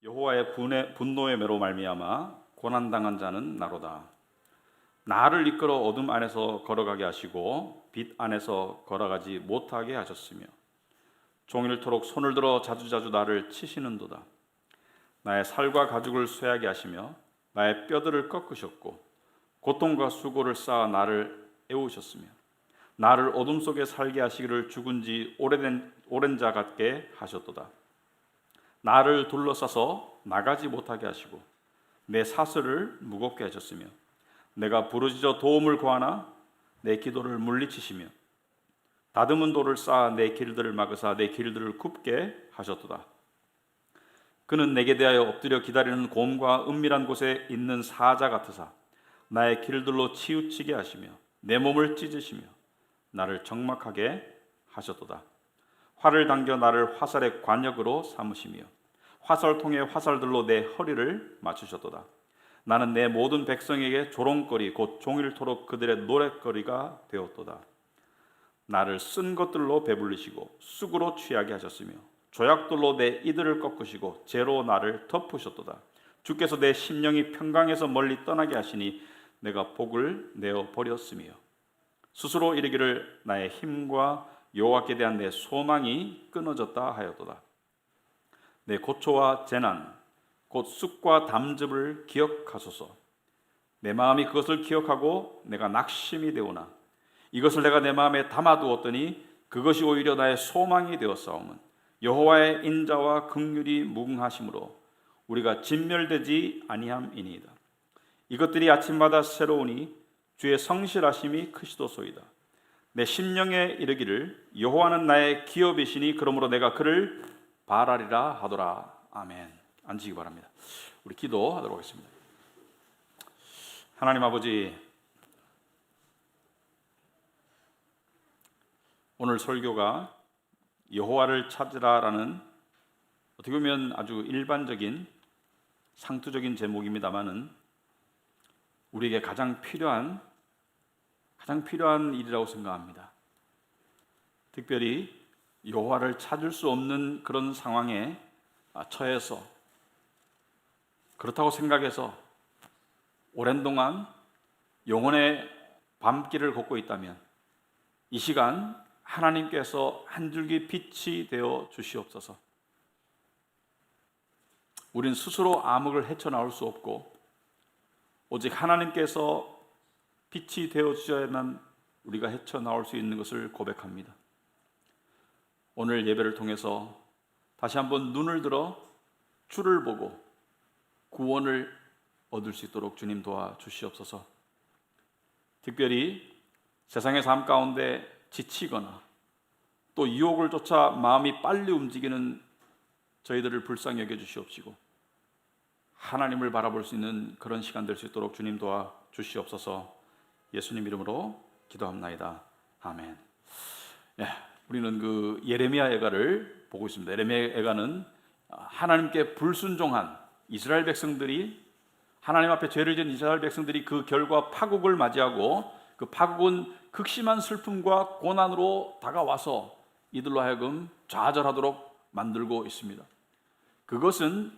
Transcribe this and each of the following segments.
여호와의 분노의 매로 말미암아 고난당한 자는 나로다. 나를 이끌어 어둠 안에서 걸어가게 하시고 빛 안에서 걸어가지 못하게 하셨으며 종일토록 손을 들어 자주자주 나를 치시는도다. 나의 살과 가죽을 쇠하게 하시며 나의 뼈들을 꺾으셨고 고통과 수고를 쌓아 나를 애우셨으며 나를 어둠 속에 살게 하시기를 죽은 지 오랜 자 같게 하셨도다. 나를 둘러싸서 나가지 못하게 하시고 내 사슬을 무겁게 하셨으며 내가 부르짖어 도움을 구하나 내 기도를 물리치시며 다듬은 돌을 쌓아 내 길들을 막으사 내 길들을 굽게 하셨도다. 그는 내게 대하여 엎드려 기다리는 곰과 은밀한 곳에 있는 사자 같으사 나의 길들로 치우치게 하시며 내 몸을 찢으시며 나를 적막하게 하셨도다. 활을 당겨 나를 화살의 관역으로 삼으시며 화살통의 화살들로 내 허리를 맞추셨도다. 나는 내 모든 백성에게 조롱거리 곧 종일토록 그들의 노랫거리가 되었도다. 나를 쓴 것들로 배불리시고 쑥으로 취하게 하셨으며 조약돌로 내 이들을 꺾으시고 재로 나를 덮으셨도다. 주께서 내 심령이 평강에서 멀리 떠나게 하시니 내가 복을 내어 버렸으며 스스로 이르기를 나의 힘과 여호와께 대한 내 소망이 끊어졌다 하였도다. 내 고초와 재난 곧 쑥과 담즙을 기억하소서. 내 마음이 그것을 기억하고 내가 낙심이 되오나 이것을 내가 내 마음에 담아두었더니 그것이 오히려 나의 소망이 되었사오면 여호와의 인자와 긍휼이 무궁하심으로 우리가 진멸되지 아니함이니이다. 이것들이 아침마다 새로우니 주의 성실하심이 크시도소이다. 내 심령에 이르기를 여호와는 나의 기업이시니 그러므로 내가 그를 바라리라 하더라. 아멘. 앉으시기 바랍니다. 우리 기도하도록 하겠습니다. 하나님 아버지, 오늘 설교가 여호와를 찾으라라는 어떻게 보면 아주 일반적인 상투적인 제목입니다만은 우리에게 가장 필요한 일이라고 생각합니다. 특별히 여호와를 찾을 수 없는 그런 상황에 처해서 그렇다고 생각해서 오랜 동안 영혼의 밤길을 걷고 있다면 이 시간 하나님께서 한 줄기 빛이 되어 주시옵소서. 우린 스스로 암흑을 헤쳐나올 수 없고 오직 하나님께서 빛이 되어 주셔야만 우리가 헤쳐나올 수 있는 것을 고백합니다. 오늘 예배를 통해서 다시 한번 눈을 들어 주를 보고 구원을 얻을 수 있도록 주님 도와주시옵소서. 특별히 세상의 삶 가운데 지치거나 또 유혹을 쫓아 마음이 빨리 움직이는 저희들을 불쌍히 여겨주시옵시고 하나님을 바라볼 수 있는 그런 시간 될 수 있도록 주님 도와주시옵소서. 예수님 이름으로 기도합나이다. 아멘. 우리는 그 예레미야 애가를 보고 있습니다. 예레미야 애가는 하나님께 불순종한 이스라엘 백성들이 하나님 앞에 죄를 지은 이스라엘 백성들이 그 결과 파국을 맞이하고 그 파국은 극심한 슬픔과 고난으로 다가와서 이들로 하여금 좌절하도록 만들고 있습니다. 그것은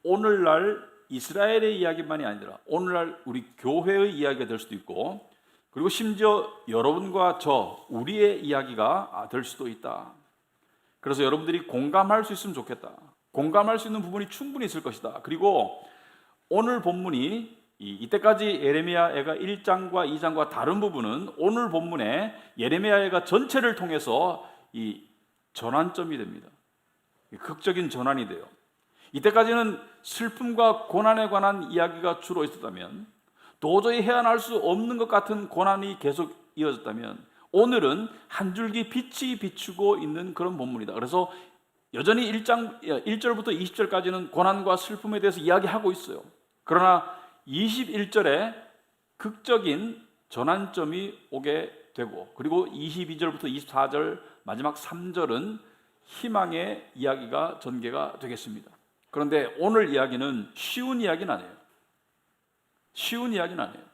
오늘날 이스라엘의 이야기만이 아니라 오늘날 우리 교회의 이야기가 될 수도 있고 그리고 심지어 여러분과 우리의 이야기가 될 수도 있다. 그래서 여러분들이 공감할 수 있으면 좋겠다. 공감할 수 있는 부분이 충분히 있을 것이다. 그리고 오늘 본문이 이때까지 예레미야애가 1장과 2장과 다른 부분은 오늘 본문에 예레미야애가 전체를 통해서 이 전환점이 됩니다. 극적인 전환이 돼요. 이때까지는 슬픔과 고난에 관한 이야기가 주로 있었다면 도저히 헤어날 수 없는 것 같은 고난이 계속 이어졌다면 오늘은 한 줄기 빛이 비추고 있는 그런 본문이다. 그래서 여전히 1절부터 20절까지는 고난과 슬픔에 대해서 이야기하고 있어요. 그러나 21절에 극적인 전환점이 오게 되고 그리고 22절부터 24절 마지막 3절은 희망의 이야기가 전개가 되겠습니다. 그런데 오늘 이야기는 쉬운 이야기는 아니에요.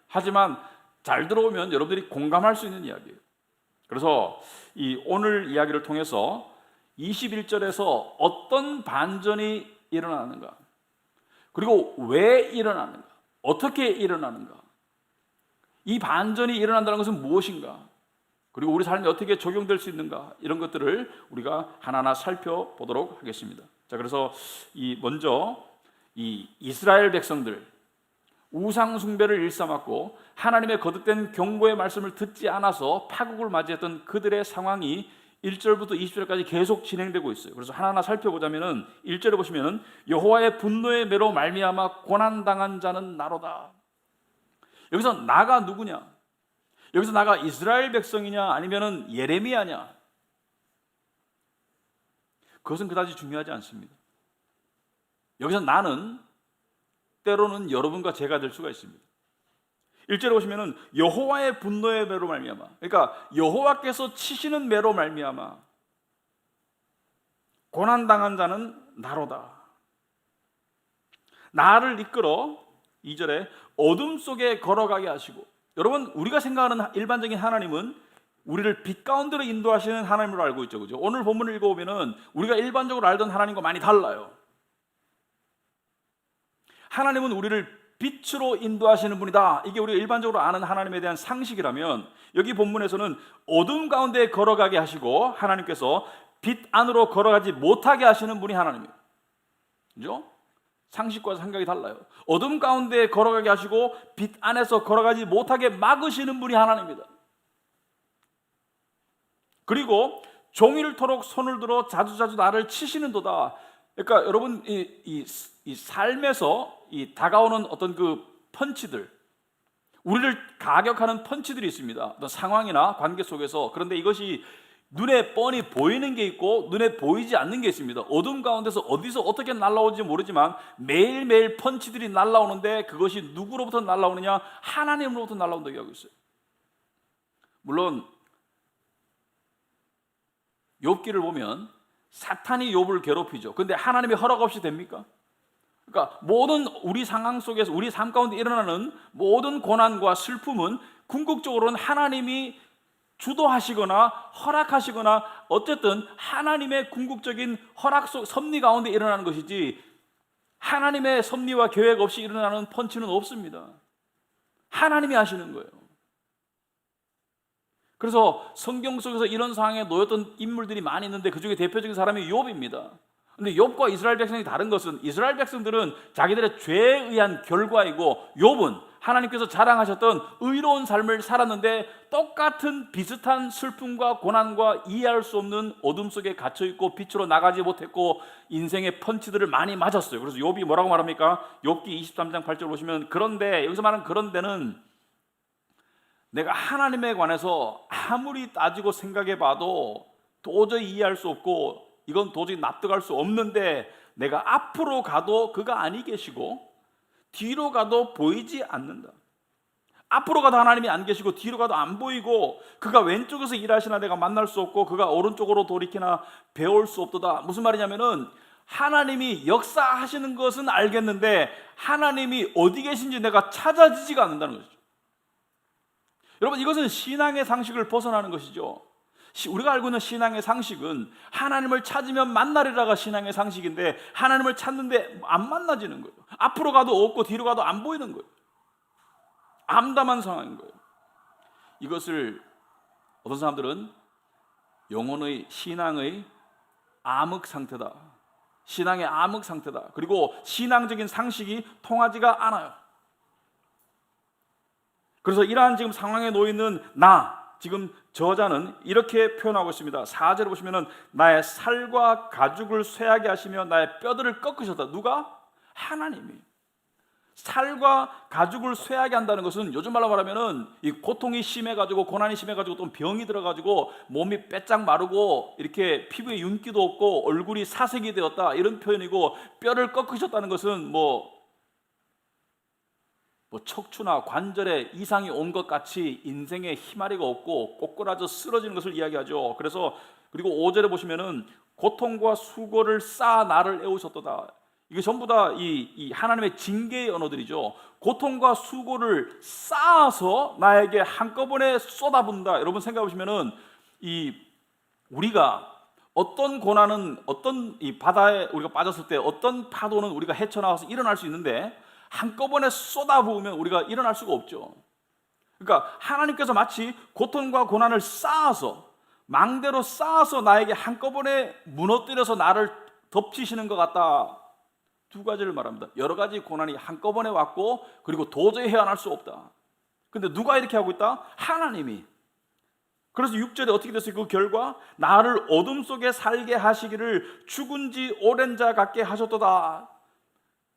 하지만 잘 들어오면 여러분들이 공감할 수 있는 이야기예요. 그래서 이 오늘 이야기를 통해서 21절에서 어떤 반전이 일어나는가, 그리고 왜 일어나는가? 어떻게 일어나는가? 이 반전이 일어난다는 것은 무엇인가? 그리고 우리 삶에 어떻게 적용될 수 있는가? 이런 것들을 우리가 하나하나 살펴보도록 하겠습니다. 자, 그래서 먼저 이 이스라엘 백성들, 우상 숭배를 일삼았고 하나님의 거듭된 경고의 말씀을 듣지 않아서 파국을 맞이했던 그들의 상황이 1절부터 20절까지 계속 진행되고 있어요. 그래서 하나하나 살펴보자면은 1절에 보시면은 여호와의 분노의 매로 말미암아 고난당한 자는 나로다. 여기서 나가 누구냐? 여기서 나가 이스라엘 백성이냐 아니면은 예레미야냐? 그것은 그다지 중요하지 않습니다. 여기서 나는 때로는 여러분과 제가 될 수가 있습니다. 1절에 보시면은 여호와의 분노의 매로 말미암아, 그러니까 여호와께서 치시는 매로 말미암아 고난당한 자는 나로다. 나를 이끌어 2절에 어둠 속에 걸어가게 하시고, 여러분 우리가 생각하는 일반적인 하나님은 우리를 빛 가운데로 인도하시는 하나님으로 알고 있죠, 그죠? 오늘 본문을 읽어보면은 우리가 일반적으로 알던 하나님과 많이 달라요. 하나님은 우리를 빛으로 인도하시는 분이다. 이게 우리가 일반적으로 아는 하나님에 대한 상식이라면, 여기 본문에서는 어둠 가운데 걸어가게 하시고 하나님께서 빛 안으로 걸어가지 못하게 하시는 분이 하나님이에요. 그죠? 상식과 생각이 달라요. 어둠 가운데 걸어가게 하시고 빛 안에서 걸어가지 못하게 막으시는 분이 하나님입니다. 그리고 종일토록 손을 들어 자주자주 나를 치시는도다. 그러니까 여러분 이 삶에서 다가오는 어떤 그 펀치들, 우리를 가격하는 펀치들이 있습니다. 어떤 상황이나 관계 속에서. 그런데 이것이 눈에 뻔히 보이는 게 있고 눈에 보이지 않는 게 있습니다. 어둠 가운데서 어디서 어떻게 날아오는지 모르지만 매일매일 펀치들이 날아오는데 그것이 누구로부터 날아오느냐? 하나님으로부터 날아온다고 얘기하고 있어요. 물론 욥기를 보면 사탄이 욥을 괴롭히죠. 근데 하나님의 허락 없이 됩니까? 그러니까 모든 우리 상황 속에서 우리 삶 가운데 일어나는 모든 고난과 슬픔은 궁극적으로는 하나님이 주도하시거나 허락하시거나 어쨌든 하나님의 궁극적인 허락 속 섭리 가운데 일어나는 것이지, 하나님의 섭리와 계획 없이 일어나는 펀치는 없습니다. 하나님이 하시는 거예요. 그래서 성경 속에서 이런 상황에 놓였던 인물들이 많이 있는데 그중에 대표적인 사람이 욥입니다. 근데 욥과 이스라엘 백성이 다른 것은, 이스라엘 백성들은 자기들의 죄에 의한 결과이고 욥은 하나님께서 자랑하셨던 의로운 삶을 살았는데 똑같은 비슷한 슬픔과 고난과 이해할 수 없는 어둠 속에 갇혀있고 빛으로 나가지 못했고 인생의 펀치들을 많이 맞았어요. 그래서 욥이 뭐라고 말합니까? 욥기 23장 8절 보시면, 그런데 여기서 말하는 그런데는 내가 하나님에 관해서 아무리 따지고 생각해 봐도 도저히 이해할 수 없고 이건 도저히 납득할 수 없는데, 내가 앞으로 가도 그가 아니 계시고 뒤로 가도 보이지 않는다. 앞으로 가도 하나님이 안 계시고 뒤로 가도 안 보이고 그가 왼쪽에서 일하시나 내가 만날 수 없고 그가 오른쪽으로 돌이키나 배울 수 없도다. 무슨 말이냐면은 하나님이 역사하시는 것은 알겠는데 하나님이 어디 계신지 내가 찾아지지가 않는다는 것이죠. 여러분, 이것은 신앙의 상식을 벗어나는 것이죠. 우리가 알고 있는 신앙의 상식은 하나님을 찾으면 만나리라가 신앙의 상식인데 하나님을 찾는데 안 만나지는 거예요. 앞으로 가도 없고 뒤로 가도 안 보이는 거예요. 암담한 상황인 거예요. 이것을 어떤 사람들은 영혼의 신앙의 암흑 상태다, 신앙의 암흑 상태다, 그리고 신앙적인 상식이 통하지가 않아요. 그래서 이러한 지금 상황에 놓여있는 지금 저자는 이렇게 표현하고 있습니다. 4절에 보시면은 나의 살과 가죽을 쇠하게 하시며 나의 뼈들을 꺾으셨다. 누가? 하나님이. 살과 가죽을 쇠하게 한다는 것은 요즘 말로 말하면은 이 고통이 심해가지고 고난이 심해가지고 또 병이 들어가지고 몸이 빼짝 마르고 이렇게 피부에 윤기도 없고 얼굴이 사색이 되었다, 이런 표현이고, 뼈를 꺾으셨다는 것은 뭐 척추나 관절에 이상이 온 것 같이 인생에 희마리가 없고 꼬꾸라져 쓰러지는 것을 이야기하죠. 그리고 5절에 보시면은 고통과 수고를 쌓아 나를 애우셨도다. 이게 전부 다 이 하나님의 징계의 언어들이죠. 고통과 수고를 쌓아서 나에게 한꺼번에 쏟아붓는다. 여러분 생각해 보시면은 우리가 어떤 고난은 어떤 이 바다에 우리가 빠졌을 때 어떤 파도는 우리가 헤쳐나와서 일어날 수 있는데 한꺼번에 쏟아부으면 우리가 일어날 수가 없죠. 그러니까 하나님께서 마치 고통과 고난을 쌓아서 망대로 쌓아서 나에게 한꺼번에 무너뜨려서 나를 덮치시는 것 같다. 두 가지를 말합니다. 여러 가지 고난이 한꺼번에 왔고 그리고 도저히 헤어날 수 없다. 근데 누가 이렇게 하고 있다? 하나님이. 그래서 6절에 어떻게 됐어요? 그 결과 나를 어둠 속에 살게 하시기를 죽은 지 오랜 자 같게 하셨도다.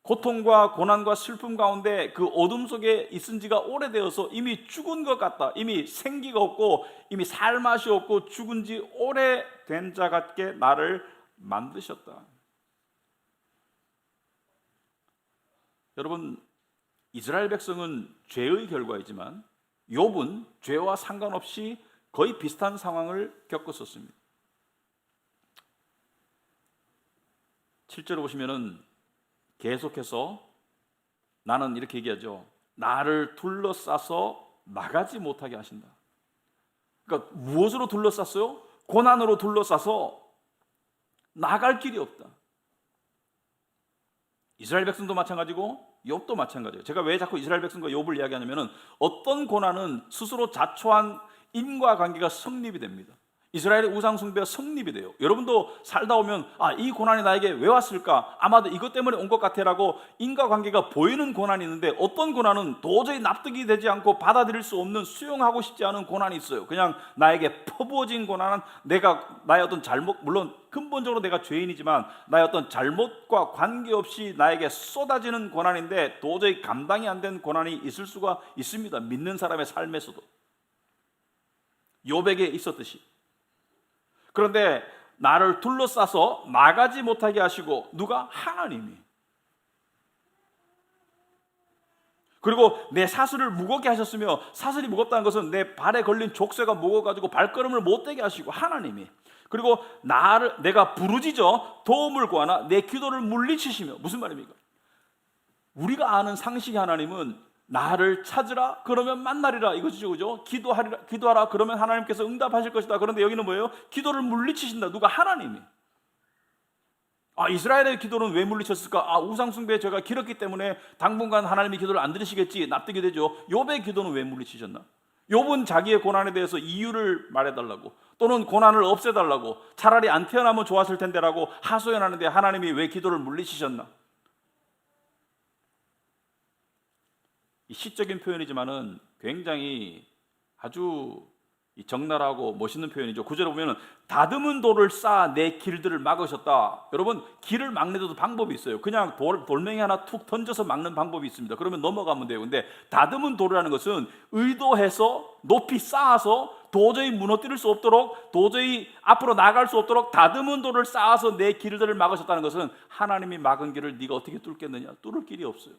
고통과 고난과 슬픔 가운데 그 어둠 속에 있은 지가 오래되어서 이미 죽은 것 같다. 이미 생기가 없고 이미 살 맛이 없고 죽은 지 오래된 자 같게 나를 만드셨다. 여러분, 이스라엘 백성은 죄의 결과이지만 욥은 죄와 상관없이 거의 비슷한 상황을 겪었었습니다. 7절에 보시면은 계속해서 나는 이렇게 얘기하죠. 나를 둘러싸서 나가지 못하게 하신다. 그러니까 무엇으로 둘러쌌어요? 고난으로 둘러싸서 나갈 길이 없다. 이스라엘 백성도 마찬가지고 욥도 마찬가지예요. 제가 왜 자꾸 이스라엘 백성과 욥을 이야기하냐면은 어떤 고난은 스스로 자초한 인과관계가 성립이 됩니다. 이스라엘의 우상 숭배가 성립이 돼요. 여러분도 살다 오면 이 고난이 나에게 왜 왔을까? 아마도 이것 때문에 온 것 같아라고 인과관계가 보이는 고난이 있는데 어떤 고난은 도저히 납득이 되지 않고 받아들일 수 없는 수용하고 싶지 않은 고난이 있어요. 그냥 나에게 퍼부어진 고난은 나의 어떤 잘못, 물론 근본적으로 내가 죄인이지만 나의 어떤 잘못과 관계없이 나에게 쏟아지는 고난인데 도저히 감당이 안 된 고난이 있을 수가 있습니다. 믿는 사람의 삶에서도. 욥에게 있었듯이. 그런데 나를 둘러싸서 나가지 못하게 하시고 누가? 하나님이. 그리고 내 사슬을 무겁게 하셨으며 사슬이 무겁다는 것은 내 발에 걸린 족쇄가 무거워가지고 발걸음을 못되게 하시고 하나님이. 그리고 내가 부르짖어 도움을 구하나 내 기도를 물리치시며. 무슨 말입니까? 우리가 아는 상식의 하나님은 나를 찾으라 그러면 만나리라 이것이죠, 그죠? 기도하라 그러면 하나님께서 응답하실 것이다. 그런데 여기는 뭐예요? 기도를 물리치신다. 누가? 하나님이. 이스라엘의 기도는 왜 물리쳤을까? 우상 숭배의 죄가 길었기 때문에 당분간 하나님이 기도를 안 들으시겠지. 납득이 되죠. 욥의 기도는 왜 물리치셨나? 욥은 자기의 고난에 대해서 이유를 말해달라고, 또는 고난을 없애달라고, 차라리 안 태어나면 좋았을 텐데라고 하소연하는데 하나님이 왜 기도를 물리치셨나? 시적인 표현이지만은 굉장히 아주 적나라하고 멋있는 표현이죠. 9절에 보면은 다듬은 돌을 쌓아 내 길들을 막으셨다. 여러분, 길을 막는데도 방법이 있어요. 그냥 돌멩이 하나 툭 던져서 막는 방법이 있습니다. 그러면 넘어가면 돼요. 근데 다듬은 돌이라는 것은 의도해서 높이 쌓아서 도저히 무너뜨릴 수 없도록, 도저히 앞으로 나갈 수 없도록 다듬은 돌을 쌓아서 내 길들을 막으셨다는 것은 하나님이 막은 길을 네가 어떻게 뚫겠느냐? 뚫을 길이 없어요.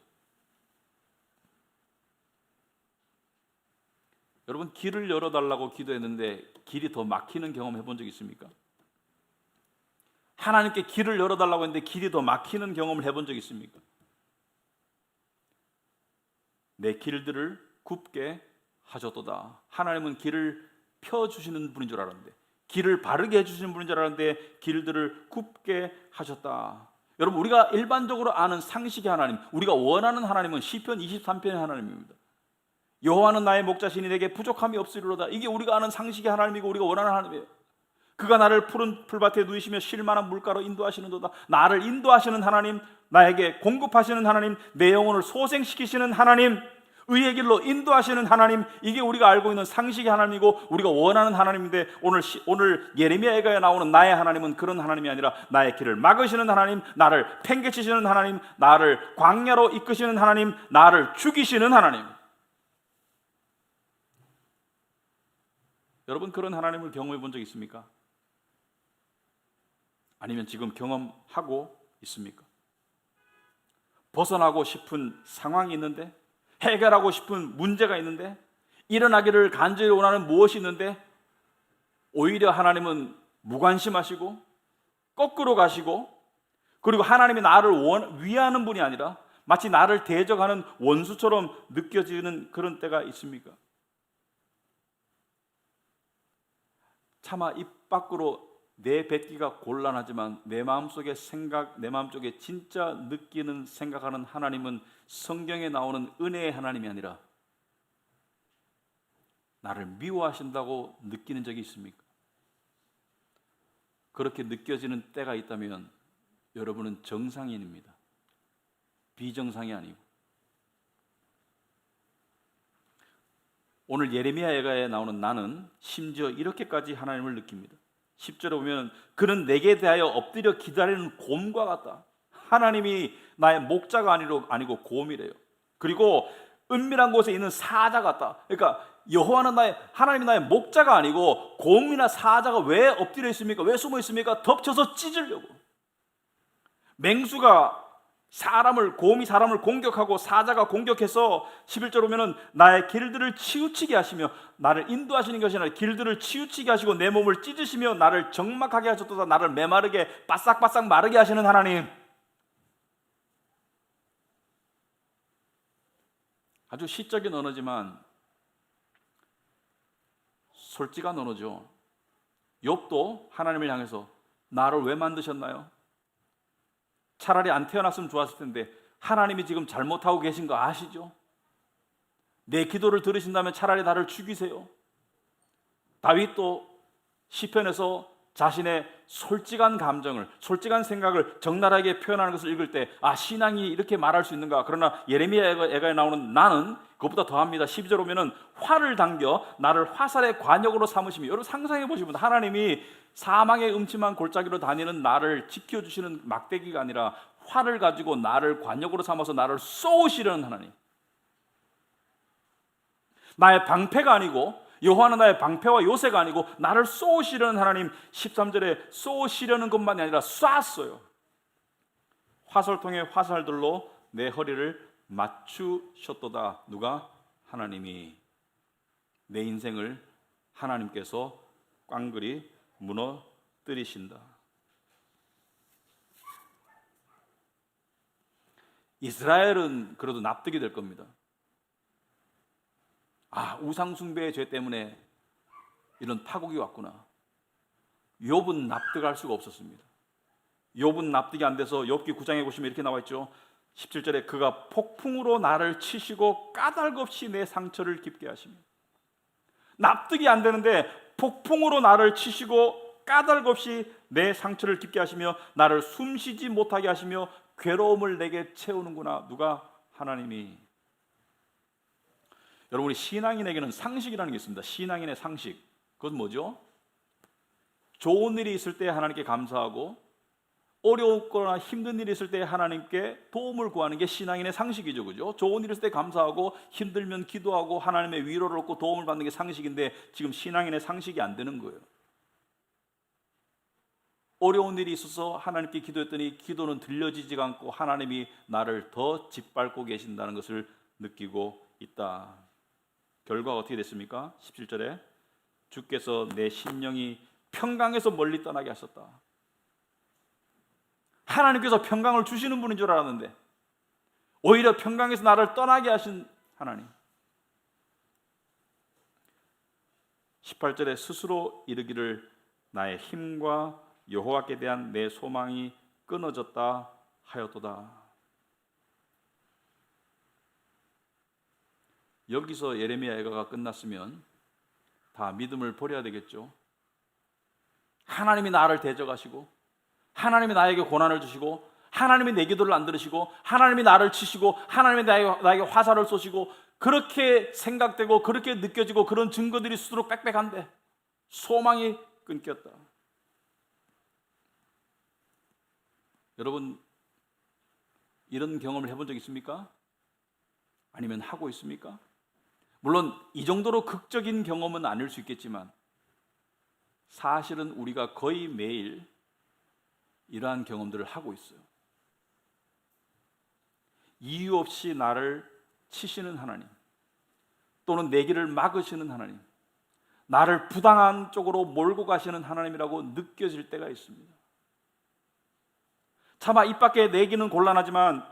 여러분, 길을 열어달라고 기도했는데 길이 더 막히는 경험 해본 적 있습니까? 하나님께 길을 열어달라고 했는데 길이 더 막히는 경험을 해본 적 있습니까? 내 길들을 굽게 하셨도다. 하나님은 길을 펴주시는 분인 줄 알았는데, 길을 바르게 해주시는 분인 줄 알았는데 길들을 굽게 하셨다. 여러분, 우리가 일반적으로 아는 상식의 하나님, 우리가 원하는 하나님은 시편 23편의 하나님입니다. 여호와는 나의 목자시니 내게 부족함이 없으리로다. 이게 우리가 아는 상식의 하나님이고 우리가 원하는 하나님이에요. 그가 나를 푸른 풀밭에 누이시며 쉴 만한 물가로 인도하시는도다. 나를 인도하시는 하나님, 나에게 공급하시는 하나님, 내 영혼을 소생시키시는 하나님, 의의 길로 인도하시는 하나님, 이게 우리가 알고 있는 상식의 하나님이고 우리가 원하는 하나님인데 오늘 예레미야에 나오는 나의 하나님은 그런 하나님이 아니라 나의 길을 막으시는 하나님, 나를 팽개치시는 하나님, 나를 광야로 이끄시는 하나님, 나를 죽이시는 하나님. 여러분, 그런 하나님을 경험해 본 적 있습니까? 아니면 지금 경험하고 있습니까? 벗어나고 싶은 상황이 있는데, 해결하고 싶은 문제가 있는데, 일어나기를 간절히 원하는 무엇이 있는데 오히려 하나님은 무관심하시고 거꾸로 가시고, 그리고 하나님이 나를 위하는 분이 아니라 마치 나를 대적하는 원수처럼 느껴지는 그런 때가 있습니까? 차마 입 밖으로 내 뱉기가 곤란하지만 내 마음속에 내 마음속에 진짜 느끼는 생각하는 하나님은 성경에 나오는 은혜의 하나님이 아니라 나를 미워하신다고 느끼는 적이 있습니까? 그렇게 느껴지는 때가 있다면 여러분은 정상인입니다. 비정상이 아니고. 오늘 예레미야 예가에 나오는 나는 심지어 이렇게까지 하나님을 느낍니다. 10절에 보면 그는 내게 대하여 엎드려 기다리는 곰과 같다. 하나님이 나의 목자가 아니고 곰이래요. 그리고 은밀한 곳에 있는 사자 같다. 그러니까 여호와는 하나님이 나의 목자가 아니고 곰이나 사자가 왜 엎드려 있습니까? 왜 숨어 있습니까? 덮쳐서 찢으려고. 맹수가 곰이 사람을 공격하고 사자가 공격해서 11절 보면은 나의 길들을 치우치게 하시며 나를 인도하시는 것이 아니라 길들을 치우치게 하시고 내 몸을 찢으시며 나를 적막하게 하셨도다. 나를 메마르게 바싹바싹 마르게 하시는 하나님. 아주 시적인 언어지만 솔직한 언어죠. 욥도 하나님을 향해서 나를 왜 만드셨나요? 차라리 안 태어났으면 좋았을 텐데 하나님이 지금 잘못하고 계신 거 아시죠? 내 기도를 들으신다면 차라리 나를 죽이세요. 다윗도 시편에서 자신의 솔직한 감정을, 솔직한 생각을 적나라하게 표현하는 것을 읽을 때 신앙이 이렇게 말할 수 있는가? 그러나 예레미야 예가에 나오는 나는 그것보다 더합니다. 12절 오면은 활을 당겨 나를 화살의 관역으로 삼으시며, 여러분 상상해 보시면 하나님이 사망의 음침한 골짜기로 다니는 나를 지켜주시는 막대기가 아니라 활을 가지고 나를 관역으로 삼아서 나를 쏘시려는 하나님. 나의 방패가 아니고, 여호와는 나의 방패와 요새가 아니고 나를 쏘시려는 하나님. 13절에 쏘시려는 것만이 아니라 쐈어요. 화살통의 화살들로 내 허리를 맞추셨도다. 누가? 하나님이. 내 인생을 하나님께서 꽝그리 무너뜨리신다. 이스라엘은 그래도 납득이 될 겁니다. 우상숭배의 죄 때문에 이런 파국이 왔구나. 욥은 납득할 수가 없었습니다. 욥은 납득이 안 돼서 욥기 9장에 보시면 이렇게 나와 있죠. 17절에 그가 폭풍으로 나를 치시고 까닭없이 내 상처를 깊게 하시며. 납득이 안 되는데 폭풍으로 나를 치시고 까닭없이 내 상처를 깊게 하시며 나를 숨쉬지 못하게 하시며 괴로움을 내게 채우는구나. 누가? 하나님이. 여러분, 우리 신앙인에게는 상식이라는 게 있습니다. 신앙인의 상식. 그건 뭐죠? 좋은 일이 있을 때 하나님께 감사하고 어렵거나 힘든 일이 있을 때 하나님께 도움을 구하는 게 신앙인의 상식이죠. 그죠? 좋은 일이 있을 때 감사하고 힘들면 기도하고 하나님의 위로를 얻고 도움을 받는 게 상식인데 지금 신앙인의 상식이 안 되는 거예요. 어려운 일이 있어서 하나님께 기도했더니 기도는 들려지지가 않고 하나님이 나를 더 짓밟고 계신다는 것을 느끼고 있다. 결과가 어떻게 됐습니까? 17절에 주께서 내 심령이 평강에서 멀리 떠나게 하셨다. 하나님께서 평강을 주시는 분인 줄 알았는데 오히려 평강에서 나를 떠나게 하신 하나님. 18절에 스스로 이르기를 나의 힘과 여호와께 대한 내 소망이 끊어졌다 하였도다. 여기서 예레미야 예가가 끝났으면 다 믿음을 버려야 되겠죠. 하나님이 나를 대적하시고 하나님이 나에게 고난을 주시고 하나님이 내 기도를 안 들으시고 하나님이 나를 치시고 하나님이 나에게 화살을 쏘시고 그렇게 생각되고 그렇게 느껴지고 그런 증거들이 수두룩 빽빽한데 소망이 끊겼다. 여러분, 이런 경험을 해본 적 있습니까? 아니면 하고 있습니까? 물론 이 정도로 극적인 경험은 아닐 수 있겠지만 사실은 우리가 거의 매일 이러한 경험들을 하고 있어요. 이유 없이 나를 치시는 하나님, 또는 내 길을 막으시는 하나님, 나를 부당한 쪽으로 몰고 가시는 하나님이라고 느껴질 때가 있습니다. 차마 입 밖에 내기는 곤란하지만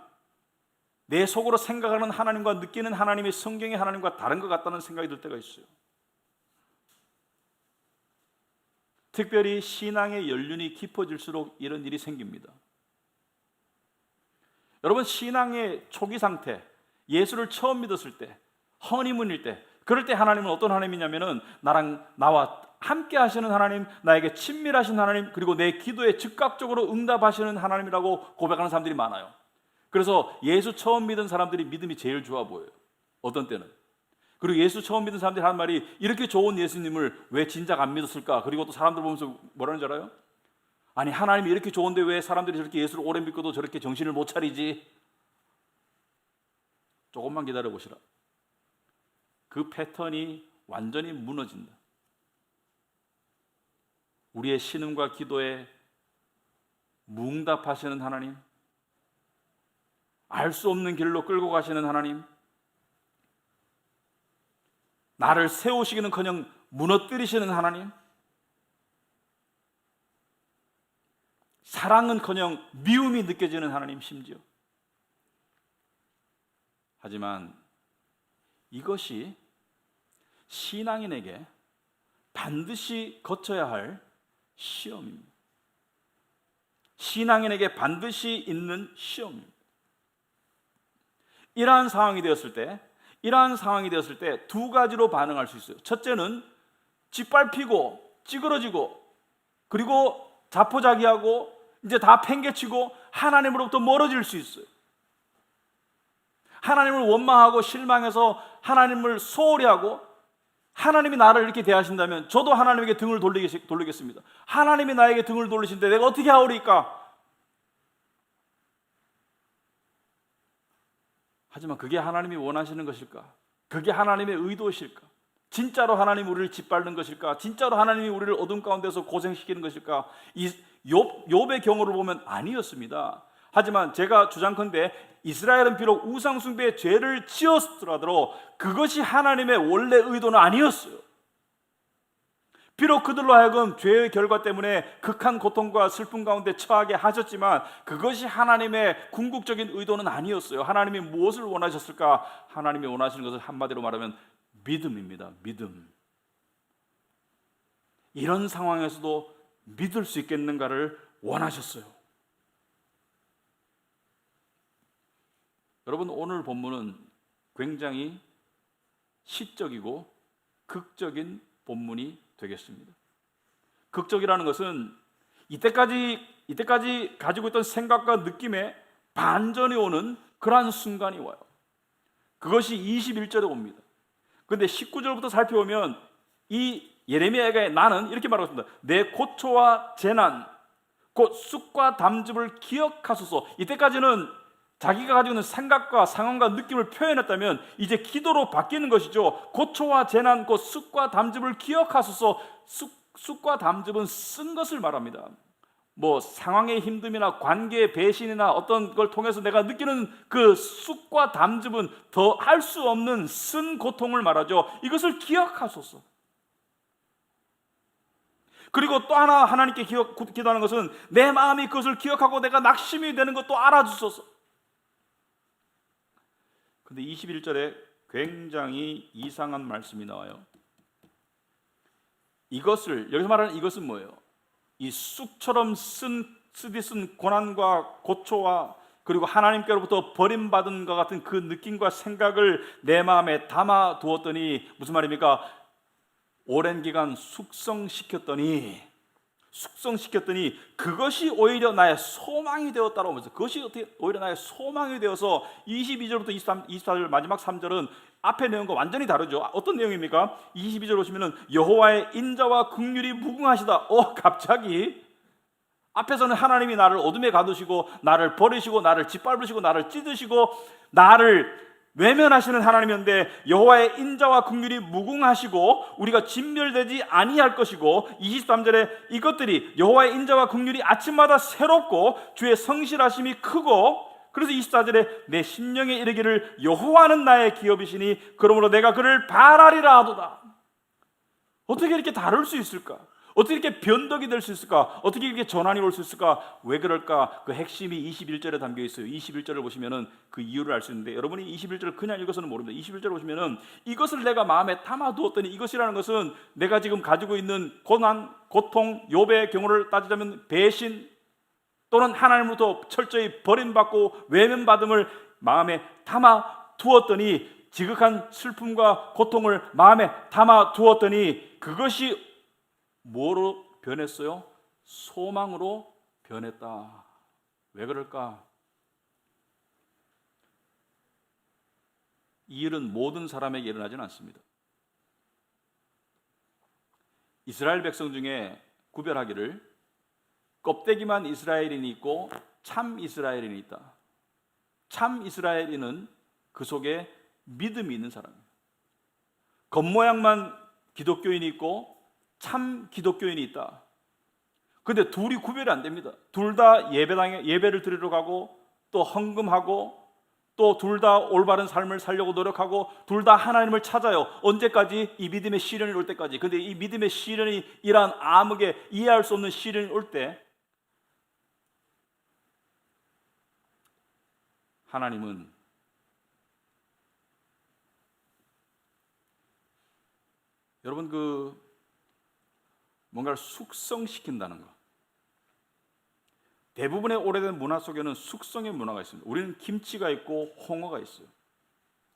내 속으로 생각하는 하나님과 느끼는 하나님이 성경의 하나님과 다른 것 같다는 생각이 들 때가 있어요. 특별히 신앙의 연륜이 깊어질수록 이런 일이 생깁니다. 여러분, 신앙의 초기 상태, 예수를 처음 믿었을 때, 허니문일 때, 그럴 때 하나님은 어떤 하나님이냐면은 나와 함께 하시는 하나님, 나에게 친밀하신 하나님, 그리고 내 기도에 즉각적으로 응답하시는 하나님이라고 고백하는 사람들이 많아요. 그래서 예수 처음 믿은 사람들이 믿음이 제일 좋아 보여요. 어떤 때는. 그리고 예수 처음 믿은 사람들이 하는 말이, 이렇게 좋은 예수님을 왜 진작 안 믿었을까? 그리고 또 사람들 보면서 뭐라는 줄 알아요? 아니, 하나님이 이렇게 좋은데 왜 사람들이 저렇게 예수를 오래 믿고도 저렇게 정신을 못 차리지? 조금만 기다려 보시라. 그 패턴이 완전히 무너진다. 우리의 신음과 기도에 무응답하시는 하나님, 알 수 없는 길로 끌고 가시는 하나님, 나를 세우시기는커녕 무너뜨리시는 하나님, 사랑은커녕 미움이 느껴지는 하나님, 심지어. 하지만 이것이 신앙인에게 반드시 거쳐야 할 시험입니다. 신앙인에게 반드시 있는 시험입니다. 이러한 상황이 되었을 때 두 가지로 반응할 수 있어요. 첫째는 짓밟히고 찌그러지고 그리고 자포자기하고 이제 다 팽개치고 하나님으로부터 멀어질 수 있어요. 하나님을 원망하고 실망해서 하나님을 소홀히 하고, 하나님이 나를 이렇게 대하신다면 저도 하나님에게 등을 돌리겠습니다. 하나님이 나에게 등을 돌리신데 내가 어떻게 하오리까? 하지만 그게 하나님이 원하시는 것일까? 그게 하나님의 의도실까? 진짜로 하나님이 우리를 짓밟는 것일까? 진짜로 하나님이 우리를 어둠 가운데서 고생시키는 것일까? 이 욥의 경우를 보면 아니었습니다. 하지만 제가 주장컨대 이스라엘은 비록 우상숭배의 죄를 지었더라도 그것이 하나님의 원래 의도는 아니었어요. 비록 그들로 하여금 죄의 결과 때문에 극한 고통과 슬픔 가운데 처하게 하셨지만 그것이 하나님의 궁극적인 의도는 아니었어요. 하나님이 무엇을 원하셨을까? 하나님이 원하시는 것을 한마디로 말하면 믿음입니다. 믿음. 이런 상황에서도 믿을 수 있겠는가를 원하셨어요. 여러분, 오늘 본문은 굉장히 시적이고 극적인 본문이 되겠습니다. 극적이라는 것은 이때까지 가지고 있던 생각과 느낌에 반전이 오는 그러한 순간이 와요. 그것이 21절에 옵니다. 그런데 19절부터 살펴보면 이 예레미야가 나는 이렇게 말하고 있습니다. 내 고초와 재난 곧 쑥과 담즙을 기억하소서. 이때까지는 자기가 가지고 있는 생각과 상황과 느낌을 표현했다면 이제 기도로 바뀌는 것이죠. 고초와 재난 곧 쑥과 담즙을 기억하소서. 쑥과 담즙은 쓴 것을 말합니다. 뭐 상황의 힘듦이나 관계의 배신이나 어떤 걸 통해서 내가 느끼는 그 쑥과 담즙은 더 할 수 없는 쓴 고통을 말하죠. 이것을 기억하소서. 그리고 또 하나 하나님께 기도하는 것은 내 마음이 그것을 기억하고 내가 낙심이 되는 것도 알아주소서. 근데 21절에 굉장히 이상한 말씀이 나와요. 여기서 말하는 이것은 뭐예요? 이 쑥처럼 쓰디 쓴 고난과 고초와 그리고 하나님께로부터 버림받은 것 같은 그 느낌과 생각을 내 마음에 담아 두었더니 무슨 말입니까? 오랜 기간 숙성시켰더니 그것이 오히려 나의 소망이 되었다고 하면서, 그것이 어떻게 오히려 나의 소망이 되어서 22절부터 24절 마지막 3절은 앞의 내용과 완전히 다르죠. 어떤 내용입니까? 22절 보시면은 여호와의 인자와 긍휼이 무궁하시다. 갑자기 앞에서는 하나님이 나를 어둠에 가두시고 나를 버리시고 나를 짓밟으시고 나를 찢으시고 나를 외면하시는 하나님이었는데 여호와의 인자와 긍휼이 무궁하시고 우리가 진멸되지 아니할 것이고, 23절에 이것들이 여호와의 인자와 긍휼이 아침마다 새롭고 주의 성실하심이 크고, 그래서 24절에 내 심령에 이르기를 여호와는 나의 기업이시니 그러므로 내가 그를 바라리라 하도다. 어떻게 이렇게 다를 수 있을까? 어떻게 이렇게 변덕이 될 수 있을까? 어떻게 이렇게 전환이 올 수 있을까? 왜 그럴까? 그 핵심이 21절에 담겨 있어요. 21절을 보시면은 그 이유를 알 수 있는데, 여러분이 21절을 그냥 읽어서는 모릅니다. 21절 보시면은 이것을 내가 마음에 담아 두었더니, 이것이라는 것은 내가 지금 가지고 있는 고난, 고통, 욥의 경우를 따지자면 배신 또는 하나님으로부터 철저히 버림받고 외면받음을 마음에 담아 두었더니, 지극한 슬픔과 고통을 마음에 담아 두었더니 그것이 뭐로 변했어요? 소망으로 변했다. 왜 그럴까? 이 일은 모든 사람에게 일어나지는 않습니다. 이스라엘 백성 중에 구별하기를 껍데기만 이스라엘인이 있고 참 이스라엘인이 있다. 참 이스라엘인은 그 속에 믿음이 있는 사람이에요. 겉모양만 기독교인이 있고 참 기독교인이 있다. 근데 둘이 구별이 안 됩니다. 둘 다 예배를 드리러 가고 또 헌금하고 또 둘 다 올바른 삶을 살려고 노력하고 둘 다 하나님을 찾아요. 언제까지? 이 믿음의 시련이 올 때까지. 근데 이 믿음의 시련이 이러한 암흑에 이해할 수 없는 시련이 올 때 하나님은 여러분 뭔가를 숙성시킨다는 거. 대부분의 오래된 문화 속에는 숙성의 문화가 있습니다. 우리는 김치가 있고 홍어가 있어요.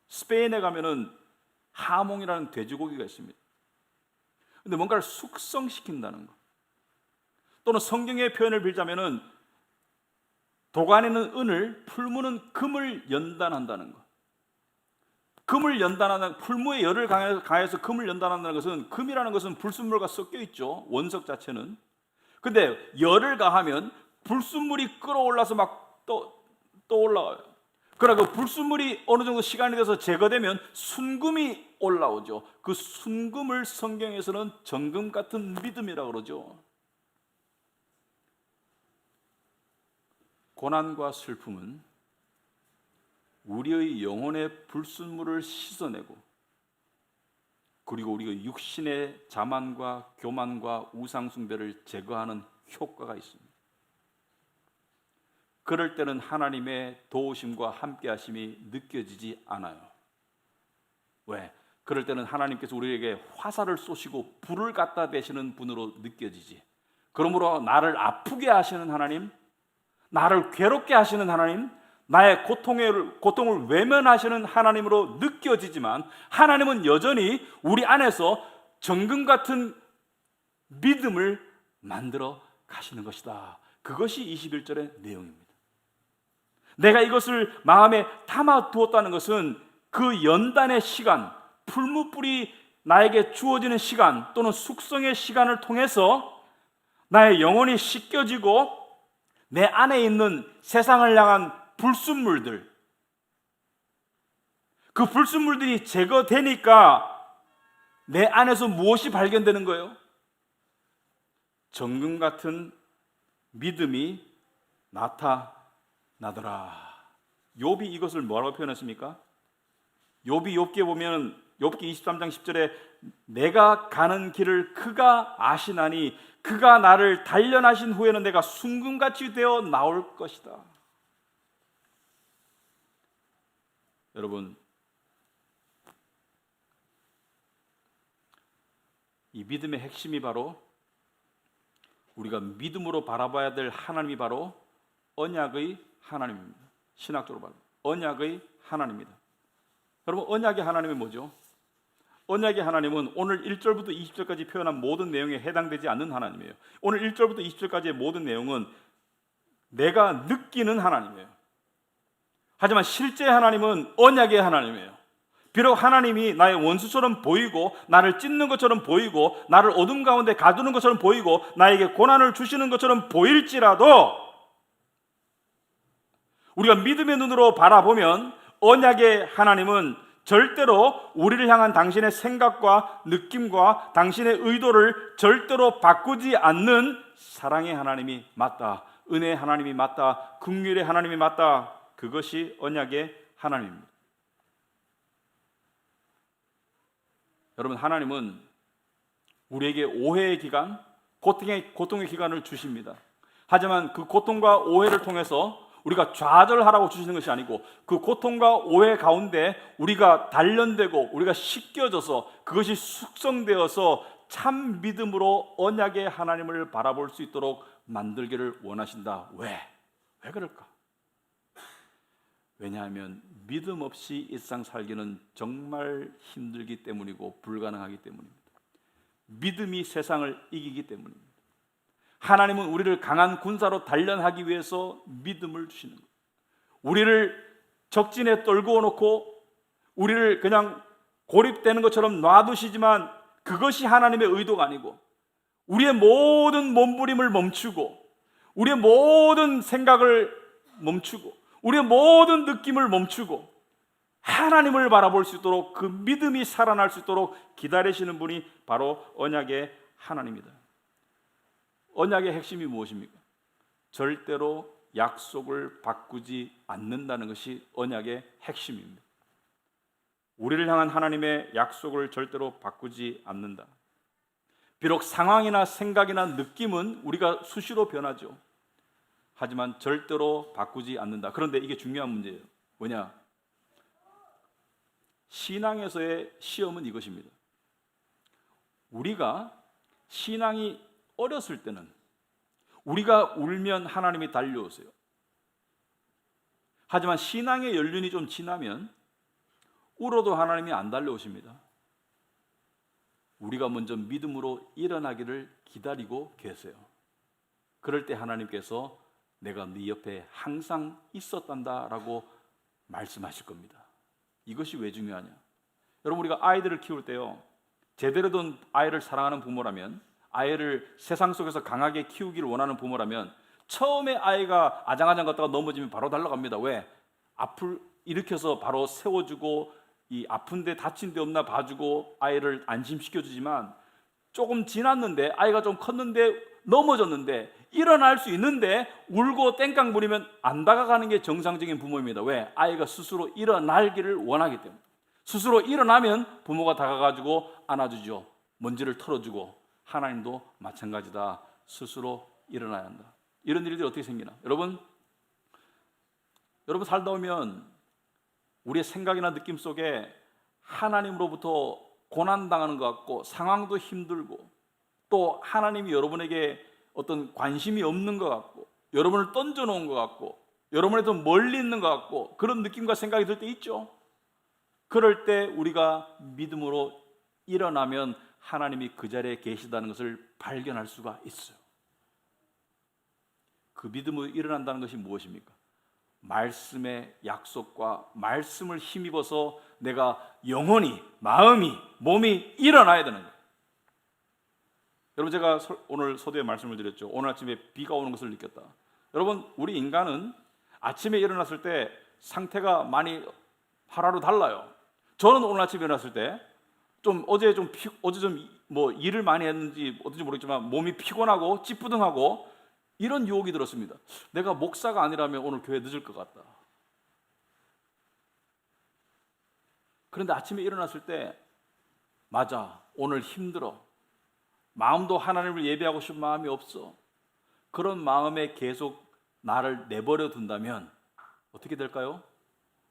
스페인에 가면은 하몽이라는 돼지고기가 있습니다. 근데 뭔가를 숙성시킨다는 거. 또는 성경의 표현을 빌자면은 도가니는 은을, 풀무는 금을 연단한다는 거. 금을 연단하는, 풀무의 열을 가해서 금을 연단한다는 것은, 금이라는 것은 불순물과 섞여 있죠. 원석 자체는. 근데 열을 가하면 불순물이 끌어올라서 막 또 올라와요. 그러나 그 불순물이 어느 정도 시간이 돼서 제거되면 순금이 올라오죠. 그 순금을 성경에서는 정금 같은 믿음이라고 그러죠. 고난과 슬픔은 우리의 영혼의 불순물을 씻어내고, 그리고 우리의 육신의 자만과 교만과 우상숭배를 제거하는 효과가 있습니다. 그럴 때는 하나님의 도우심과 함께하심이 느껴지지 않아요. 왜? 그럴 때는 하나님께서 우리에게 화살을 쏘시고 불을 갖다 대시는 분으로 느껴지지. 그러므로 나를 아프게 하시는 하나님, 나를 괴롭게 하시는 하나님, 나의 고통을 외면하시는 하나님으로 느껴지지만, 하나님은 여전히 우리 안에서 정금 같은 믿음을 만들어 가시는 것이다. 그것이 21절의 내용입니다. 내가 이것을 마음에 담아 두었다는 것은 그 연단의 시간, 풀무불이 나에게 주어지는 시간 또는 숙성의 시간을 통해서 나의 영혼이 씻겨지고 내 안에 있는 세상을 향한 불순물들, 그 불순물들이 제거되니까 내 안에서 무엇이 발견되는 거예요? 정금 같은 믿음이 나타나더라. 욥이 이것을 뭐라고 표현했습니까? 욥이 욥기에 보면 욥기 23장 10절에 내가 가는 길을 그가 아시나니 그가 나를 단련하신 후에는 내가 순금같이 되어 나올 것이다. 여러분, 이 믿음의 핵심이 바로, 우리가 믿음으로 바라봐야 될 하나님이 바로 언약의 하나님입니다. 신학적으로 말하면 언약의 하나님입니다. 여러분, 언약의 하나님이 뭐죠? 언약의 하나님은 오늘 1절부터 20절까지 표현한 모든 내용에 해당되지 않는 하나님이에요. 오늘 1절부터 20절까지의 모든 내용은 내가 느끼는 하나님이에요. 하지만 실제 하나님은 언약의 하나님이에요. 비록 하나님이 나의 원수처럼 보이고 나를 찢는 것처럼 보이고 나를 어둠 가운데 가두는 것처럼 보이고 나에게 고난을 주시는 것처럼 보일지라도 우리가 믿음의 눈으로 바라보면 언약의 하나님은 절대로 우리를 향한 당신의 생각과 느낌과 당신의 의도를 절대로 바꾸지 않는 사랑의 하나님이 맞다. 은혜의 하나님이 맞다. 긍휼의 하나님이 맞다. 그것이 언약의 하나님입니다. 여러분, 하나님은 우리에게 오해의 기간 고통의 기간을 주십니다. 하지만 그 고통과 오해를 통해서 우리가 좌절하라고 주시는 것이 아니고 그 고통과 오해 가운데 우리가 단련되고 우리가 씻겨져서 그것이 숙성되어서 참 믿음으로 언약의 하나님을 바라볼 수 있도록 만들기를 원하신다. 왜 그럴까? 왜냐하면 믿음 없이 일상 살기는 정말 힘들기 때문이고 불가능하기 때문입니다. 믿음이 세상을 이기기 때문입니다. 하나님은 우리를 강한 군사로 단련하기 위해서 믿음을 주시는 거예요. 우리를 적진에 떨구어 놓고 우리를 그냥 고립되는 것처럼 놔두시지만 그것이 하나님의 의도가 아니고 우리의 모든 몸부림을 멈추고 우리의 모든 생각을 멈추고 우리의 모든 느낌을 멈추고 하나님을 바라볼 수 있도록 그 믿음이 살아날 수 있도록 기다리시는 분이 바로 언약의 하나님이다. 언약의 핵심이 무엇입니까? 절대로 약속을 바꾸지 않는다는 것이 언약의 핵심입니다. 우리를 향한 하나님의 약속을 절대로 바꾸지 않는다. 비록 상황이나 생각이나 느낌은 우리가 수시로 변하죠. 하지만 절대로 바꾸지 않는다. 그런데 이게 중요한 문제예요. 뭐냐? 신앙에서의 시험은 이것입니다. 우리가 신앙이 어렸을 때는 우리가 울면 하나님이 달려오세요. 하지만 신앙의 연륜이 좀 지나면 울어도 하나님이 안 달려오십니다. 우리가 먼저 믿음으로 일어나기를 기다리고 계세요. 그럴 때 하나님께서 내가 네 옆에 항상 있었단다라고 말씀하실 겁니다. 이것이 왜 중요하냐? 여러분, 우리가 아이들을 키울 때요, 제대로 된 아이를 사랑하는 부모라면, 아이를 세상 속에서 강하게 키우기를 원하는 부모라면 처음에 아이가 아장아장 걷다가 넘어지면 바로 달려갑니다. 왜? 앞을 일으켜서 바로 세워주고 이 아픈데 다친 데 없나 봐주고 아이를 안심시켜주지만 조금 지났는데 아이가 좀 컸는데 넘어졌는데 일어날 수 있는데 울고 땡깡 부리면 안 다가가는 게 정상적인 부모입니다. 왜? 아이가 스스로 일어나기를 원하기 때문에. 스스로 일어나면 부모가 다가가지고 안아주죠. 먼지를 털어주고. 하나님도 마찬가지다. 스스로 일어나야 한다. 이런 일들이 어떻게 생기나? 여러분 살다 보면 우리의 생각이나 느낌 속에 하나님으로부터 고난당하는 것 같고 상황도 힘들고 또 하나님이 여러분에게 어떤 관심이 없는 것 같고 여러분을 던져놓은 것 같고 여러분에서 멀리 있는 것 같고 그런 느낌과 생각이 들 때 있죠. 그럴 때 우리가 믿음으로 일어나면 하나님이 그 자리에 계시다는 것을 발견할 수가 있어요. 그 믿음으로 일어난다는 것이 무엇입니까? 말씀의 약속과 말씀을 힘입어서 내가 영혼이, 마음이, 몸이 일어나야 되는 거예요. 여러분, 제가 오늘 서두에 말씀을 드렸죠. 오늘 아침에 비가 오는 것을 느꼈다. 여러분, 우리 인간은 아침에 일어났을 때 상태가 많이 하루하루 달라요. 저는 오늘 아침에 일어났을 때 어제 좀 일을 많이 했는지 어떤지 모르겠지만 몸이 피곤하고 찌뿌둥하고 이런 유혹이 들었습니다. 내가 목사가 아니라면 오늘 교회 늦을 것 같다. 그런데 아침에 일어났을 때 맞아, 오늘 힘들어. 마음도 하나님을 예배하고 싶은 마음이 없어. 그런 마음에 계속 나를 내버려 둔다면 어떻게 될까요?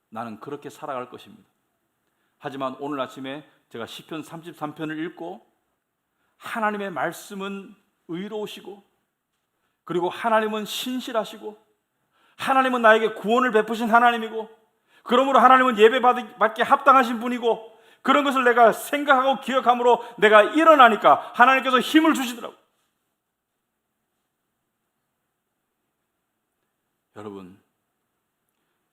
나는 그렇게 살아갈 것입니다. 하지만 오늘 아침에 제가 시편 33편을 읽고 하나님의 말씀은 의로우시고 그리고 하나님은 신실하시고 하나님은 나에게 구원을 베푸신 하나님이고 그러므로 하나님은 예배받기에 합당하신 분이고 그런 것을 내가 생각하고 기억함으로 내가 일어나니까 하나님께서 힘을 주시더라고요. 여러분,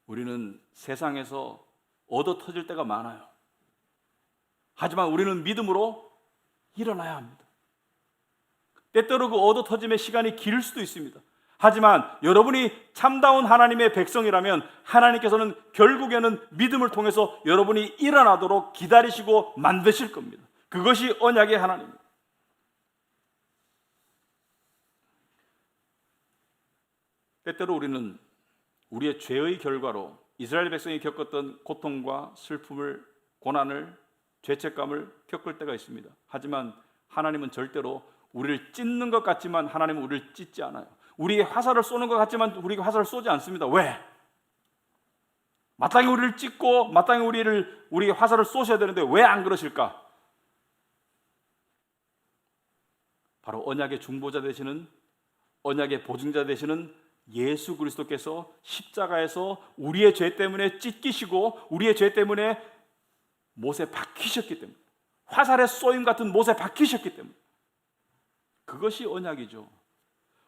우리는 세상에서 얻어 터질 때가 많아요. 하지만 우리는 믿음으로 일어나야 합니다. 때때로 그 얻어 터짐의 시간이 길 수도 있습니다. 하지만 여러분이 참다운 하나님의 백성이라면 하나님께서는 결국에는 믿음을 통해서 여러분이 일어나도록 기다리시고 만드실 겁니다. 그것이 언약의 하나님입니다. 때때로 우리는 우리의 죄의 결과로 이스라엘 백성이 겪었던 고통과 슬픔을, 고난을, 죄책감을 겪을 때가 있습니다. 하지만 하나님은 절대로 우리를 찢는 것 같지만 하나님은 우리를 찢지 않아요. 우리에게 화살을 쏘는 것 같지만 우리에게 화살을 쏘지 않습니다. 왜? 마땅히 우리를 찢고 마땅히 우리에게 화살을 쏘셔야 되는데 왜 안 그러실까? 바로 언약의 중보자 되시는, 언약의 보증자 되시는 예수 그리스도께서 십자가에서 우리의 죄 때문에 찢기시고 우리의 죄 때문에 못에 박히셨기 때문에, 화살의 쏘임 같은 못에 박히셨기 때문에, 그것이 언약이죠.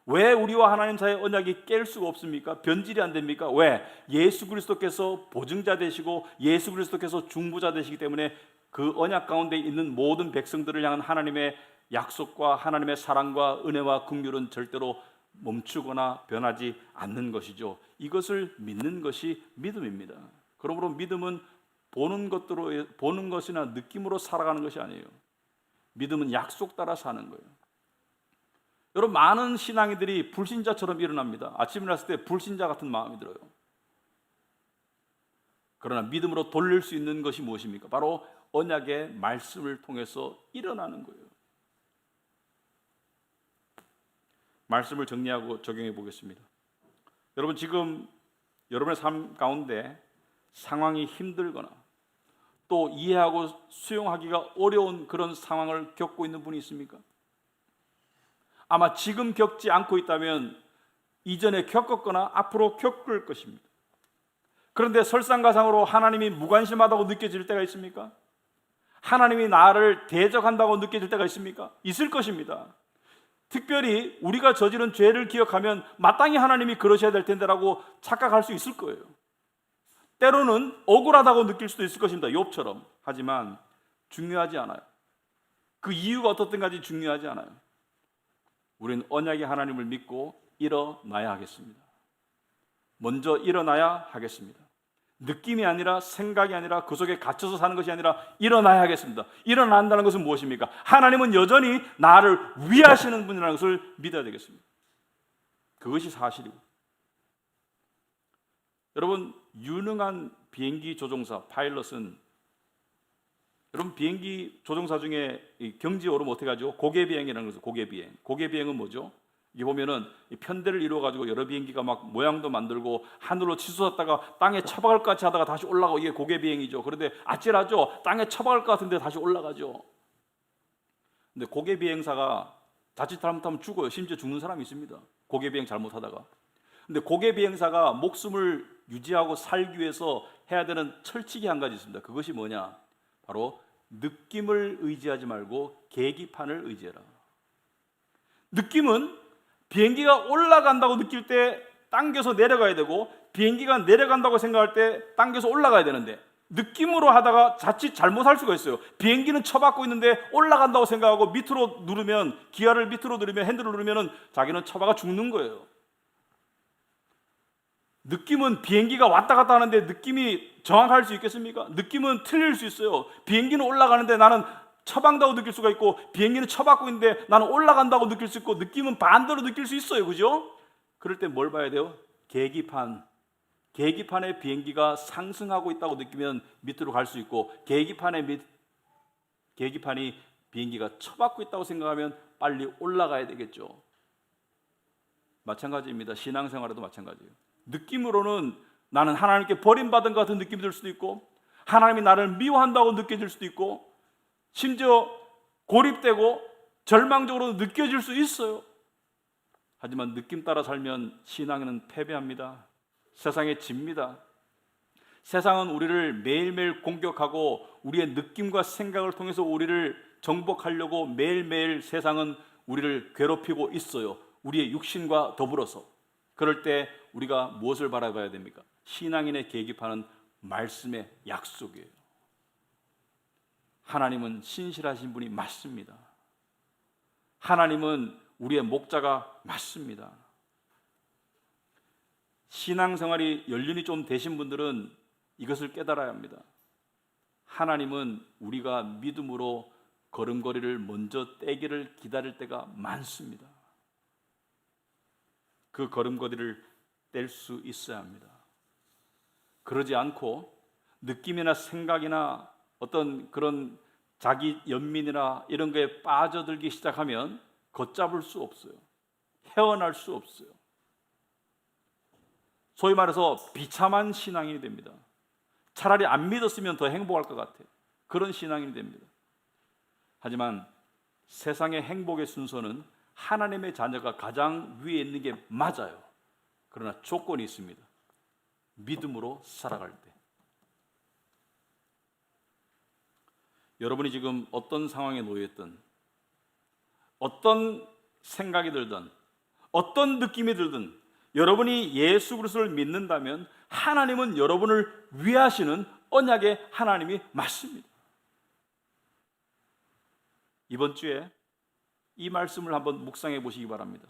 왜 우리와 하나님 사이의 언약이 깰 수가 없습니까? 변질이 안 됩니까? 왜? 예수 그리스도께서 보증자 되시고 예수 그리스도께서 중보자 되시기 때문에 그 언약 가운데 있는 모든 백성들을 향한 하나님의 약속과 하나님의 사랑과 은혜와 긍휼은 절대로 멈추거나 변하지 않는 것이죠. 이것을 믿는 것이 믿음입니다. 그러므로 믿음은 보는 것이나 느낌으로 살아가는 것이 아니에요. 믿음은 약속 따라 사는 거예요. 여러분, 많은 신앙이들이 불신자처럼 일어납니다. 아침에 일어났을 때 불신자 같은 마음이 들어요. 그러나 믿음으로 돌릴 수 있는 것이 무엇입니까? 바로 언약의 말씀을 통해서 일어나는 거예요. 말씀을 정리하고 적용해 보겠습니다. 여러분, 지금 여러분의 삶 가운데 상황이 힘들거나 또 이해하고 수용하기가 어려운 그런 상황을 겪고 있는 분이 있습니까? 아마 지금 겪지 않고 있다면 이전에 겪었거나 앞으로 겪을 것입니다. 그런데 설상가상으로 하나님이 무관심하다고 느껴질 때가 있습니까? 하나님이 나를 대적한다고 느껴질 때가 있습니까? 있을 것입니다. 특별히 우리가 저지른 죄를 기억하면 마땅히 하나님이 그러셔야 될 텐데라고 착각할 수 있을 거예요. 때로는 억울하다고 느낄 수도 있을 것입니다. 욥처럼. 하지만 중요하지 않아요. 그 이유가 어떻든 간에 중요하지 않아요. 우리는 언약의 하나님을 믿고 일어나야 하겠습니다. 먼저 일어나야 하겠습니다. 느낌이 아니라 생각이 아니라 그 속에 갇혀서 사는 것이 아니라 일어나야 하겠습니다. 일어난다는 것은 무엇입니까? 하나님은 여전히 나를 위하시는 분이라는 것을 믿어야 되겠습니다. 그것이 사실이고, 여러분, 유능한 비행기 조종사 파일럿은, 여러분, 비행기 조종사 중에 경지에 오르면 어떻게 하죠? 고개비행이라는 것은 고개비행. 고개비행은 뭐죠? 이게 보면은 편대를 이루어 가지고 여러 비행기가 막 모양도 만들고 하늘로 치솟았다가 땅에 처박을 것 같이 하다가 다시 올라가고, 이게 고개비행이죠. 그런데 아찔하죠. 땅에 처박을 것 같은데 다시 올라가죠. 근데 고개비행사가 자칫 잘못하면 죽어요. 심지어 죽는 사람이 있습니다. 고개비행 잘못하다가. 근데 고개비행사가 목숨을 유지하고 살기 위해서 해야 되는 철칙이 한 가지 있습니다. 그것이 뭐냐? 바로 느낌을 의지하지 말고 계기판을 의지해라. 느낌은 비행기가 올라간다고 느낄 때 당겨서 내려가야 되고, 비행기가 내려간다고 생각할 때 당겨서 올라가야 되는데, 느낌으로 하다가 자칫 잘못할 수가 있어요. 비행기는 쳐박고 있는데 올라간다고 생각하고 밑으로 누르면, 기아를 밑으로 누르면, 핸들을 누르면 자기는 쳐박아 죽는 거예요. 느낌은 비행기가 왔다 갔다 하는데 느낌이 정확할 수 있겠습니까? 느낌은 틀릴 수 있어요. 비행기는 올라가는데 나는 처박다고 느낄 수가 있고, 비행기는 처박고 있는데 나는 올라간다고 느낄 수 있고, 느낌은 반대로 느낄 수 있어요. 그죠? 그럴 때 뭘 봐야 돼요? 계기판. 계기판에 비행기가 상승하고 있다고 느끼면 밑으로 갈 수 있고, 계기판이 비행기가 처박고 있다고 생각하면 빨리 올라가야 되겠죠. 마찬가지입니다. 신앙생활에도 마찬가지예요. 느낌으로는 나는 하나님께 버림받은 것 같은 느낌이 들 수도 있고, 하나님이 나를 미워한다고 느껴질 수도 있고, 심지어 고립되고 절망적으로 느껴질 수 있어요. 하지만 느낌 따라 살면 신앙에는 패배합니다. 세상에 집니다. 세상은 우리를 매일매일 공격하고 우리의 느낌과 생각을 통해서 우리를 정복하려고 매일매일 세상은 우리를 괴롭히고 있어요. 우리의 육신과 더불어서. 그럴 때 우리가 무엇을 바라봐야 됩니까? 신앙인의 계기판은 말씀의 약속이에요. 하나님은 신실하신 분이 맞습니다. 하나님은 우리의 목자가 맞습니다. 신앙생활이 연륜이 좀 되신 분들은 이것을 깨달아야 합니다. 하나님은 우리가 믿음으로 걸음걸이를 먼저 떼기를 기다릴 때가 많습니다. 그 걸음걸이를 뗄 수 있어야 합니다. 그러지 않고 느낌이나 생각이나 어떤 그런 자기 연민이나 이런 거에 빠져들기 시작하면 걷잡을 수 없어요. 헤어날 수 없어요. 소위 말해서 비참한 신앙인이 됩니다. 차라리 안 믿었으면 더 행복할 것 같아요. 그런 신앙인이 됩니다. 하지만 세상의 행복의 순서는 하나님의 자녀가 가장 위에 있는 게 맞아요. 그러나 조건이 있습니다. 믿음으로 살아갈 때. 여러분이 지금 어떤 상황에 놓여있든, 어떤 생각이 들든, 어떤 느낌이 들든, 여러분이 예수 그리스도를 믿는다면 하나님은 여러분을 위하시는 언약의 하나님이 맞습니다. 이번 주에 이 말씀을 한번 묵상해 보시기 바랍니다.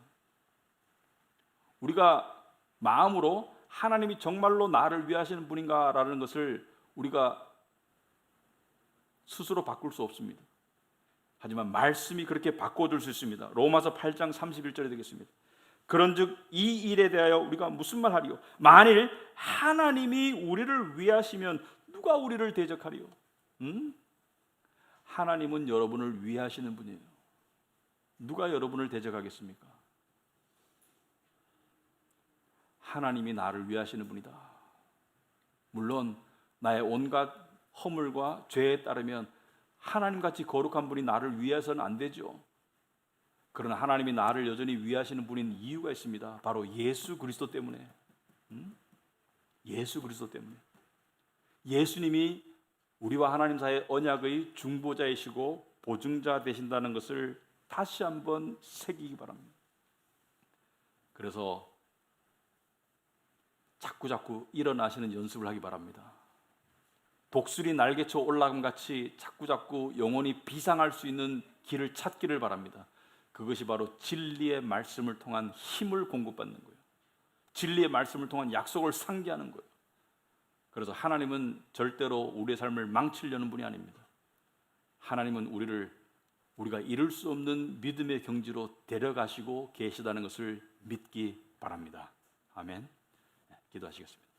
우리가 마음으로 하나님이 정말로 나를 위하시는 분인가라는 것을 우리가 스스로 바꿀 수 없습니다. 하지만 말씀이 그렇게 바꿔줄 수 있습니다. 로마서 8장 31절에 되겠습니다. 그런즉 이 일에 대하여 우리가 무슨 말하리요? 만일 하나님이 우리를 위하시면 누가 우리를 대적하리요? 하나님은 여러분을 위하시는 분이에요. 누가 여러분을 대적하겠습니까? 하나님이 나를 위하시는 분이다. 물론 나의 온갖 허물과 죄에 따르면 하나님같이 거룩한 분이 나를 위해서는 안 되죠. 그러나 하나님이 나를 여전히 위하시는 분인 이유가 있습니다. 바로 예수 그리스도 때문에. 예수 그리스도 때문에. 예수님이 우리와 하나님 사이의 언약의 중보자이시고 보증자 되신다는 것을 다시 한번 새기기 바랍니다. 그래서 자꾸 일어나시는 연습을 하기 바랍니다. 독수리 날개쳐 올라감 같이 자꾸 영혼이 비상할 수 있는 길을 찾기를 바랍니다. 그것이 바로 진리의 말씀을 통한 힘을 공급받는 거예요. 진리의 말씀을 통한 약속을 상기하는 거예요. 그래서 하나님은 절대로 우리의 삶을 망치려는 분이 아닙니다. 하나님은 우리가 이룰 수 없는 믿음의 경지로 데려가시고 계시다는 것을 믿기 바랍니다. 아멘. 기도하시겠습니다.